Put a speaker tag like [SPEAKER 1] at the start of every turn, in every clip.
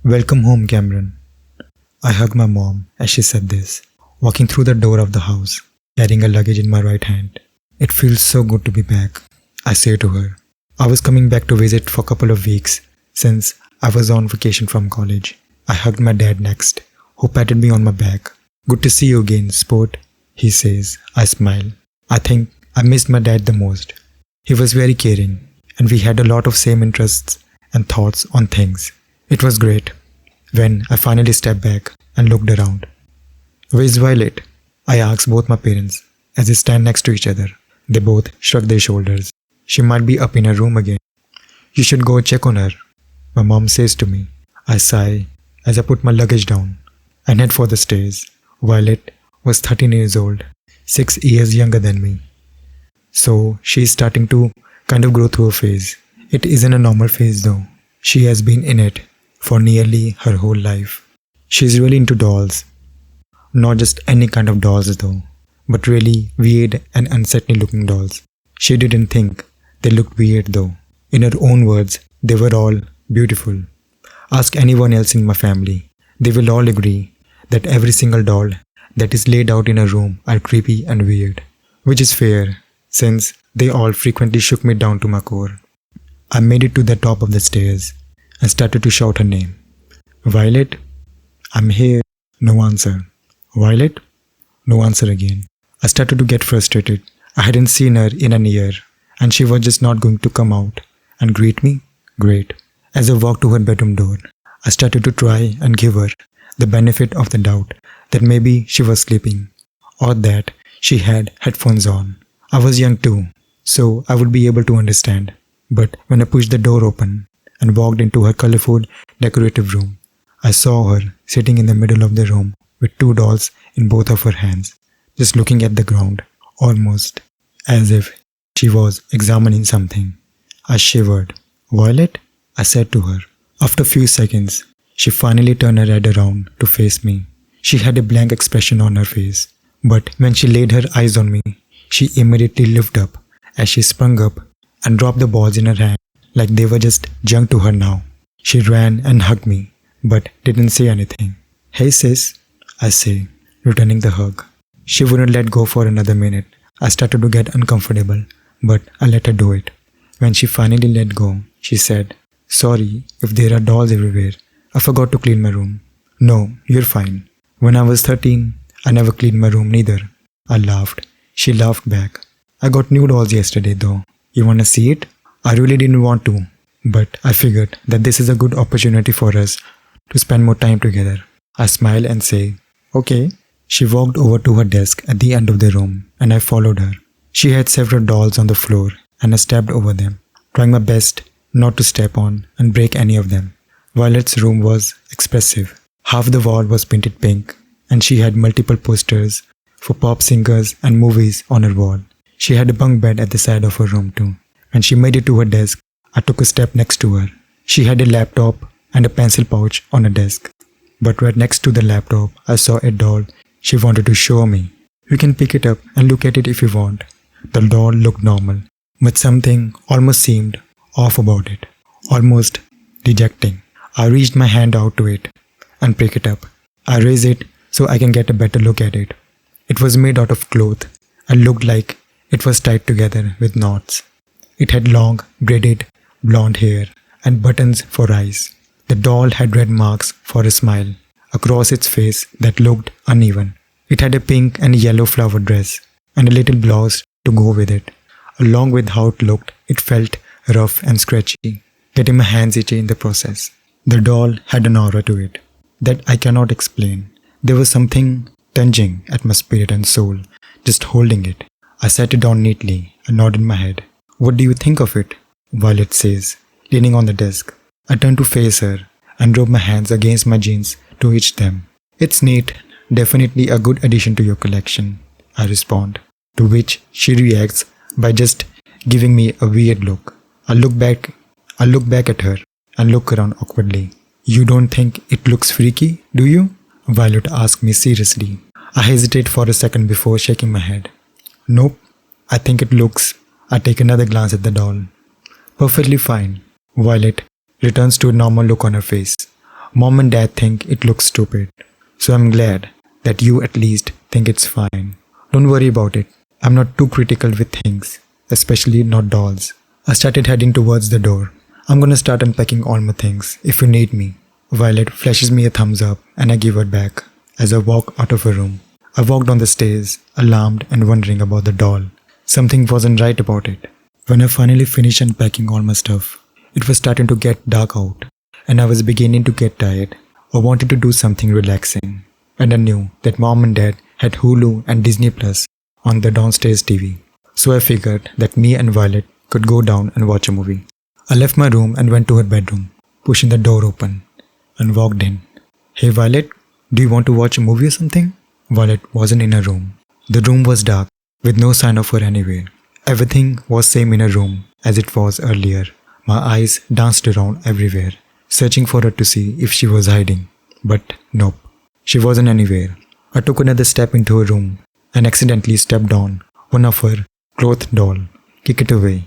[SPEAKER 1] Welcome home, Cameron. I hugged my mom as she said this, walking through the door of the house, carrying a luggage in my right hand. It feels so good to be back, I say to her. I was coming back to visit for a couple of weeks since I was on vacation from college. I hugged my dad next, who patted me on my back. Good to see you again, sport, he says. I smile. I think I missed my dad the most. He was very caring, and we had a lot of same interests and thoughts on things. It was great when I finally stepped back and looked around. Where's Violet? I asked both my parents as they stand next to each other. They both shrugged their shoulders. She might be up in her room again. You should go check on her, my mom says to me. I sigh as I put my luggage down and head for the stairs. Violet was 13 years old, 6 years younger than me. So she is starting to kind of grow through a phase. It isn't a normal phase though. She has been in it for nearly her whole life. She's really into dolls. Not just any kind of dolls though, but really weird and unsettling looking dolls. She didn't think they looked weird though. In her own words, they were all beautiful. Ask anyone else in my family. They will all agree that every single doll that is laid out in a room are creepy and weird. Which is fair, since they all frequently shook me down to my core. I made it to the top of the stairs and started to shout her name. Violet? I'm here. No answer. Violet? No answer again. I started to get frustrated. I hadn't seen her in a year, and she was just not going to come out and greet me? Great. As I walked to her bedroom door, I started to try and give her the benefit of the doubt that maybe she was sleeping, or that she had headphones on. I was young too, so I would be able to understand. But when I pushed the door open and walked into her colorful, decorative room, I saw her sitting in the middle of the room with two dolls in both of her hands, just looking at the ground, almost as if she was examining something. I shivered. Violet? I said to her. After a few seconds, she finally turned her head around to face me. She had a blank expression on her face, but when she laid her eyes on me, she immediately lifted up as she sprung up and dropped the balls in her hand like they were just junk to her now. She ran and hugged me, but didn't say anything. Hey sis, I say, returning the hug. She wouldn't let go for another minute. I started to get uncomfortable, but I let her do it. When she finally let go, she said, Sorry if there are dolls everywhere. I forgot to clean my room. No, you're fine. When I was 13, I never cleaned my room neither. I laughed. She laughed back. I got new dolls yesterday though. You wanna see it? I really didn't want to, but I figured that this is a good opportunity for us to spend more time together. I smile and say, Okay. She walked over to her desk at the end of the room and I followed her. She had several dolls on the floor and I stepped over them, trying my best not to step on and break any of them. Violet's room was expressive. Half the wall was painted pink and she had multiple posters for pop singers and movies on her wall. She had a bunk bed at the side of her room too. When she made it to her desk, I took a step next to her. She had a laptop and a pencil pouch on her desk. But right next to the laptop, I saw a doll she wanted to show me. You can pick it up and look at it if you want. The doll looked normal, but something almost seemed off about it, almost dejecting. I reached my hand out to it and picked it up. I raised it so I can get a better look at it. It was made out of cloth and looked like it was tied together with knots. It had long, braided, blonde hair and buttons for eyes. The doll had red marks for a smile across its face that looked uneven. It had a pink and yellow flower dress and a little blouse to go with it. Along with how it looked, it felt rough and scratchy, getting my hands itchy in the process. The doll had an aura to it that I cannot explain. There was something tunging at my spirit and soul, just holding it. I sat it down neatly and nodded my head. What do you think of it? Violet says, leaning on the desk. I turned to face her and rubbed my hands against my jeans to itch them. It's neat, definitely a good addition to your collection, I respond, to which she reacts by just giving me a weird look. I look back at her and look around awkwardly. You don't think it looks freaky, do you? Violet asked me seriously. I hesitate for a second before shaking my head. Nope, I think it looks. I take another glance at the doll. Perfectly fine. Violet returns to a normal look on her face. Mom and Dad think it looks stupid. So I'm glad that you at least think it's fine. Don't worry about it. I'm not too critical with things, especially not dolls. I started heading towards the door. I'm gonna start unpacking all my things if you need me. Violet flashes me a thumbs up and I give her back as I walk out of her room. I walked down the stairs, alarmed and wondering about the doll. Something wasn't right about it. When I finally finished unpacking all my stuff, it was starting to get dark out and I was beginning to get tired. I wanted to do something relaxing and I knew that Mom and Dad had Hulu and Disney Plus on the downstairs TV. So I figured that me and Violet could go down and watch a movie. I left my room and went to her bedroom, pushing the door open and walked in. Hey Violet, do you want to watch a movie or something? Violet wasn't in her room. The room was dark with no sign of her anywhere. Everything was same in her room as it was earlier. My eyes danced around everywhere, searching for her to see if she was hiding. But nope, she wasn't anywhere. I took another step into her room and accidentally stepped on one of her cloth doll. Kick it away.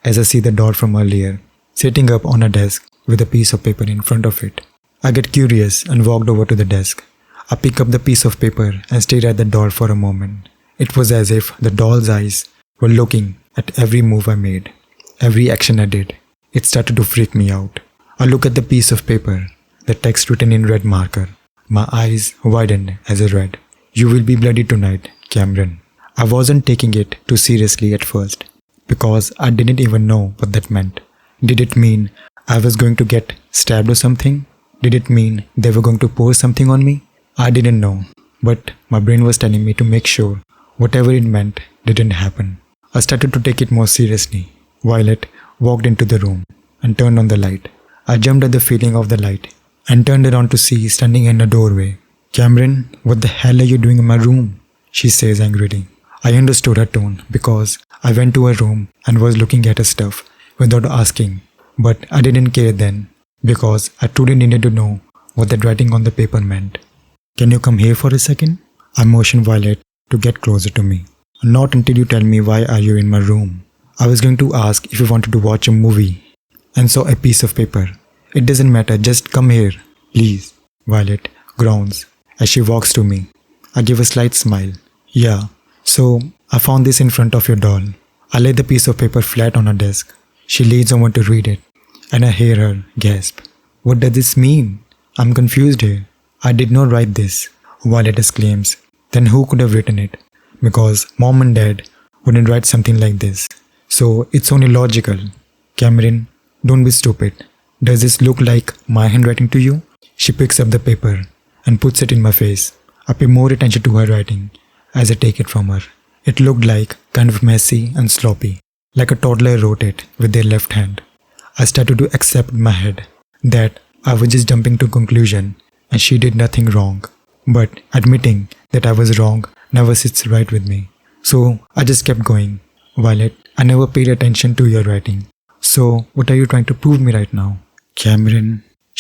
[SPEAKER 1] As I see the doll from earlier, sitting up on a desk with a piece of paper in front of it. I get curious and walked over to the desk. I pick up the piece of paper and stare at the doll for a moment. It was as if the doll's eyes were looking at every move I made, every action I did. It started to freak me out. I look at the piece of paper, the text written in red marker. My eyes widened as I read, "You will be bloody tonight, Cameron." I wasn't taking it too seriously at first, because I didn't even know what that meant. Did it mean I was going to get stabbed or something? Did it mean they were going to pour something on me? I didn't know, but my brain was telling me to make sure whatever it meant didn't happen. I started to take it more seriously. Violet walked into the room and turned on the light. I jumped at the feeling of the light and turned around to see standing in the doorway. "Cameron, what the hell are you doing in my room?" she says angrily. I understood her tone because I went to her room and was looking at her stuff without asking. But I didn't care then because I truly needed to know what that writing on the paper meant. "Can you come here for a second?" I motioned Violet to get closer to me. "Not until you tell me why are you in my room. I was going to ask if you wanted to watch a movie and saw a piece of paper. It doesn't matter, just come here, please." Violet groans as she walks to me. I give a slight smile. "Yeah, so I found this in front of your doll." I lay the piece of paper flat on her desk. She leans over to read it and I hear her gasp. "What does this mean? I'm confused here. I did not write this," Violet exclaims. "Then who could have written it? Because Mom and Dad wouldn't write something like this. So it's only logical." "Cameron, don't be stupid. Does this look like my handwriting to you?" She picks up the paper and puts it in my face. I pay more attention to her writing as I take it from her. It looked like kind of messy and sloppy, like a toddler wrote it with their left hand. I started to accept in my head that I was just jumping to conclusion and she did nothing wrong. But admitting that I was wrong never sits right with me. So I just kept going. "Violet, I never paid attention to your writing. So what are you trying to prove me right now?" "Cameron,"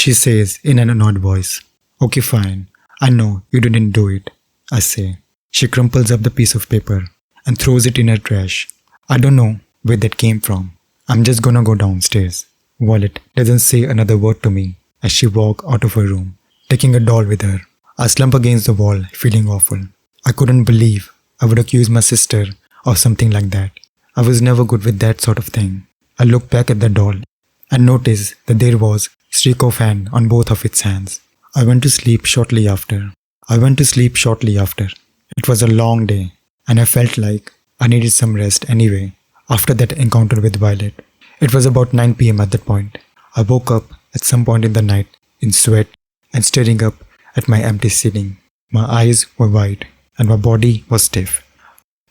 [SPEAKER 1] she says in an annoyed voice. "Okay, fine. I know you didn't do it," I say. She crumples up the piece of paper and throws it in her trash. I don't know where that came from. I'm just gonna go downstairs. Violet doesn't say another word to me as she walks out of her room, taking a doll with her. I slump against the wall, feeling awful. I couldn't believe I would accuse my sister of something like that. I was never good with that sort of thing. I looked back at the doll and noticed that there was a streak of hand on both of its hands. I went to sleep shortly after. It was a long day and I felt like I needed some rest anyway after that encounter with Violet. It was about 9 p.m. at that point. I woke up at some point in the night in sweat and staring up at my empty ceiling. My eyes were wide and my body was stiff.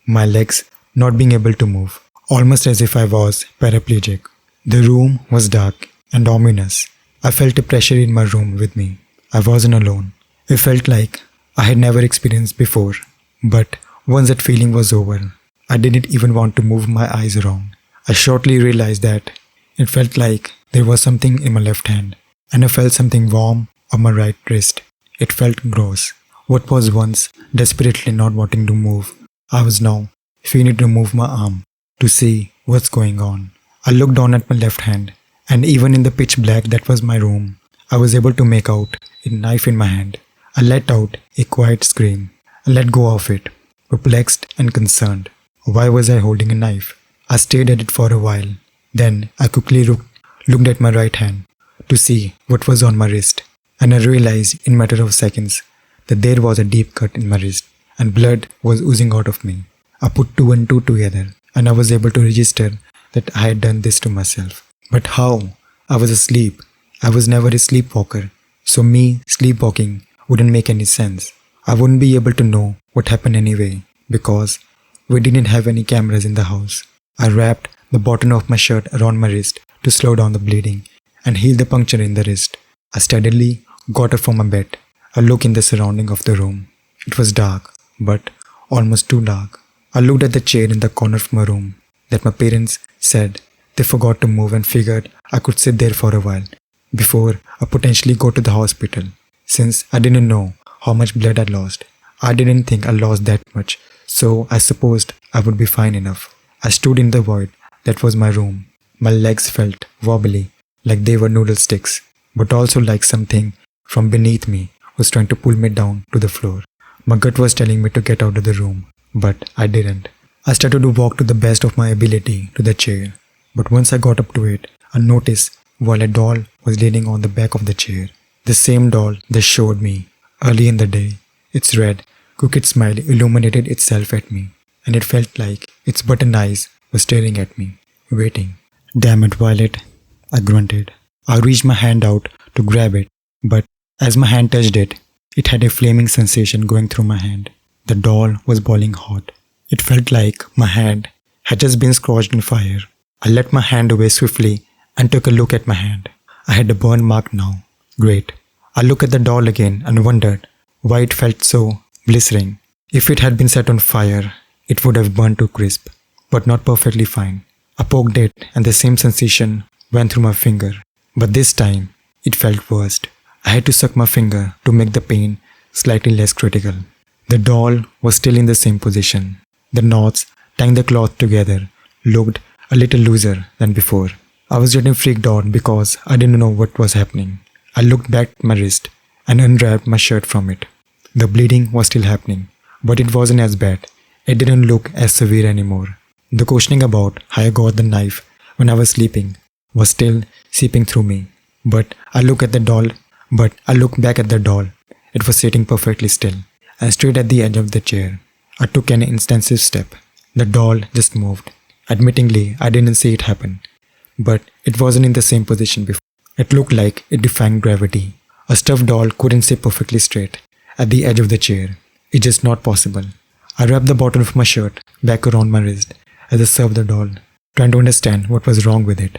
[SPEAKER 1] My legs not being able to move, almost as if I was paraplegic. The room was dark and ominous. I felt a pressure in my room with me. I wasn't alone. It felt like I had never experienced before. But once that feeling was over, I didn't even want to move my eyes around. I shortly realized that it felt like there was something in my left hand, and I felt something warm on my right wrist. It felt gross. What was once desperately not wanting to move, I was now feeling to move my arm to see what's going on. I looked down at my left hand, and even in the pitch black that was my room, I was able to make out a knife in my hand. I let out a quiet scream. I let go of it, perplexed and concerned. Why was I holding a knife? I stared at it for a while. Then I quickly looked at my right hand to see what was on my wrist, and I realized in a matter of seconds that there was a deep cut in my wrist and blood was oozing out of me. I put two and two together and I was able to register that I had done this to myself. But how? I was asleep. I was never a sleepwalker, so me sleepwalking wouldn't make any sense. I wouldn't be able to know what happened anyway because we didn't have any cameras in the house. I wrapped the button of my shirt around my wrist to slow down the bleeding and heal the puncture in the wrist. I steadily got up from my bed. I looked in the surrounding of the room. It was dark, but almost too dark. I looked at the chair in the corner of my room that my parents said they forgot to move and figured I could sit there for a while before I potentially go to the hospital. Since I didn't know how much blood I lost, I didn't think I lost that much, so I supposed I would be fine enough. I stood in the void that was my room. My legs felt wobbly, like they were noodle sticks, but also like something from beneath me was trying to pull me down to the floor. My gut was telling me to get out of the room, but I didn't. I started to walk to the best of my ability to the chair, but once I got up to it, I noticed while a doll was leaning on the back of the chair. The same doll they showed me early in the day. Its red, crooked smile illuminated itself at me, and it felt like its button eyes were staring at me, waiting. Damn it, Violet, I grunted. I reached my hand out to grab it, but as my hand touched it, it had a flaming sensation going through my hand. The doll was boiling hot. It felt like my hand had just been scorched in fire. I let my hand away swiftly and took a look at my hand. I had a burn mark now. Great. I looked at the doll again and wondered why it felt so blistering. If it had been set on fire, it would have burned to crisp, but not perfectly fine. I poked it and the same sensation went through my finger, but this time it felt worse. I had to suck my finger to make the pain slightly less critical. The doll was still in the same position. The knots tying the cloth together looked a little looser than before. I was getting freaked out because I didn't know what was happening. I looked back at my wrist and unwrapped my shirt from it. The bleeding was still happening, but it wasn't as bad. It didn't look as severe anymore. The questioning about how I got the knife when I was sleeping was still seeping through me. But I looked back at the doll. It was sitting perfectly still and straight at the edge of the chair. I took an instinctive step. The doll just moved. Admittingly, I didn't see it happen, but it wasn't in the same position before. It looked like it defied gravity. A stuffed doll couldn't sit perfectly straight at the edge of the chair. It's just not possible. I wrapped the bottom of my shirt back around my wrist as I served the doll, trying to understand what was wrong with it.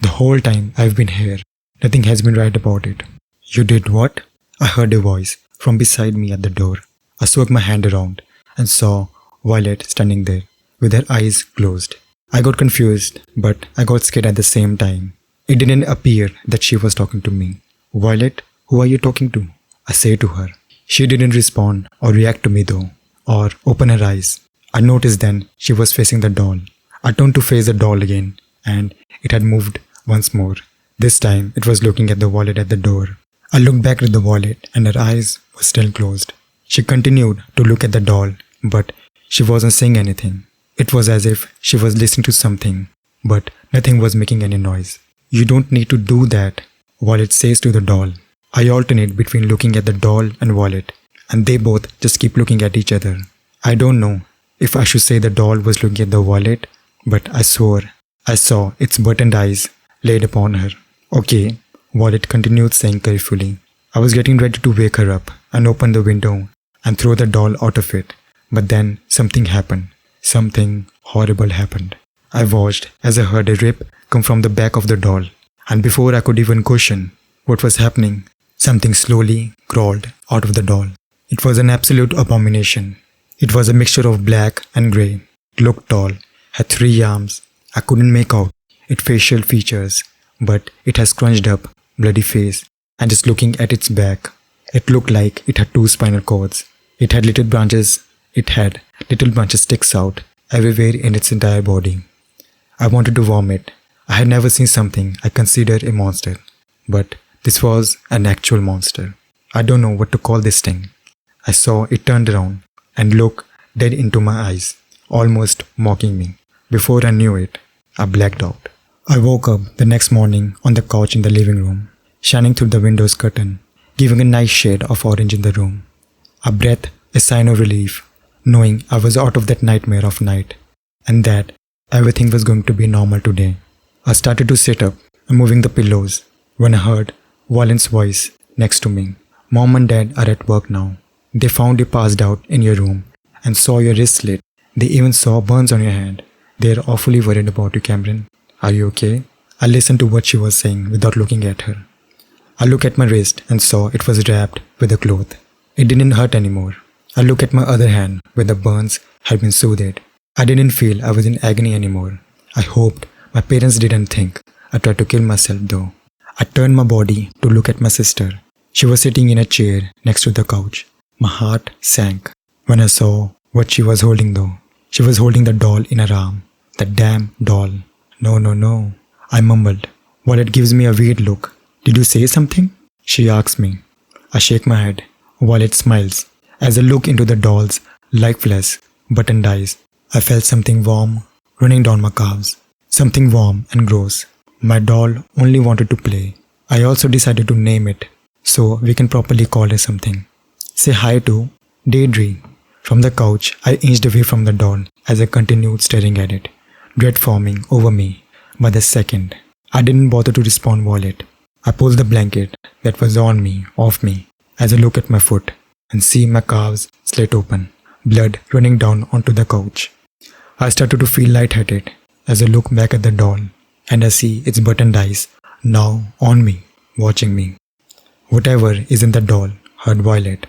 [SPEAKER 1] The whole time I've been here, nothing has been right about it. You did what? I heard a voice from beside me at the door. I swept my hand around and saw Violet standing there with her eyes closed. I got confused, but I got scared at the same time. It didn't appear that she was talking to me. Violet, who are you talking to? I say to her. She didn't respond or react to me though, or open her eyes. I noticed then she was facing the doll. I turned to face the doll again, and it had moved once more. This time it was looking at the wallet at the door. I looked back at the wallet and her eyes were still closed. She continued to look at the doll, but she wasn't saying anything. It was as if she was listening to something, but nothing was making any noise. You don't need to do that, Violet says to the doll. I alternate between looking at the doll and Violet, and they both just keep looking at each other. I don't know if I should say the doll was looking at the Violet, but I swore I saw its buttoned eyes laid upon her. Okay, Violet continued saying carefully. I was getting ready to wake her up and open the window and throw the doll out of it, but then something happened. Something horrible happened. I watched as I heard a rip come from the back of the doll, and before I could even question what was happening, something slowly crawled out of the doll. It was an absolute abomination. It was a mixture of black and grey. It looked tall, had 3 arms. I couldn't make out its facial features, but it had scrunched up, bloody face, and just looking at its back, it looked like it had 2 spinal cords. It had little branches sticks out everywhere in its entire body. I wanted to vomit. I had never seen something I considered a monster, but This was an actual monster. I don't know what to call this thing. I saw it turned around and looked dead into my eyes, almost mocking me. Before I knew it, I blacked out. I woke up the next morning on the couch in the living room, shining through the window's curtain, giving a nice shade of orange in the room. I breathed a sigh of relief, knowing I was out of that nightmare of night, and that everything was going to be normal today. I started to sit up and moving the pillows when I heard Valen's voice next to me. Mom and Dad are at work now. They found you passed out in your room and saw your wrist slit. They even saw burns on your hand. They're awfully worried about you, Cameron. Are you okay? I listened to what she was saying without looking at her. I looked at my wrist and saw it was wrapped with a cloth. It didn't hurt anymore. I looked at my other hand where the burns had been soothed. I didn't feel I was in agony anymore. I hoped my parents didn't think I tried to kill myself though. I turned my body to look at my sister. She was sitting in a chair next to the couch. My heart sank when I saw what she was holding though. She was holding the doll in her arm. The damn doll. No. I mumbled. Violet gives me a weird look. Did you say something? She asks me. I shake my head. Violet smiles. As I look into the doll's lifeless, buttoned eyes, I felt something warm running down my calves. Something warm and gross. My doll only wanted to play. I also decided to name it so we can properly call her something. Say hi to Daydream. From the couch, I inched away from the doll as I continued staring at it, dread forming over me. By the second, I didn't bother to respond Violet. I pulled the blanket that was on me off me as I look at my foot and see my calves slit open, blood running down onto the couch. I started to feel lightheaded as I look back at the doll and I see its buttoned eyes now on me, watching me. Whatever is in the doll hurt Violet.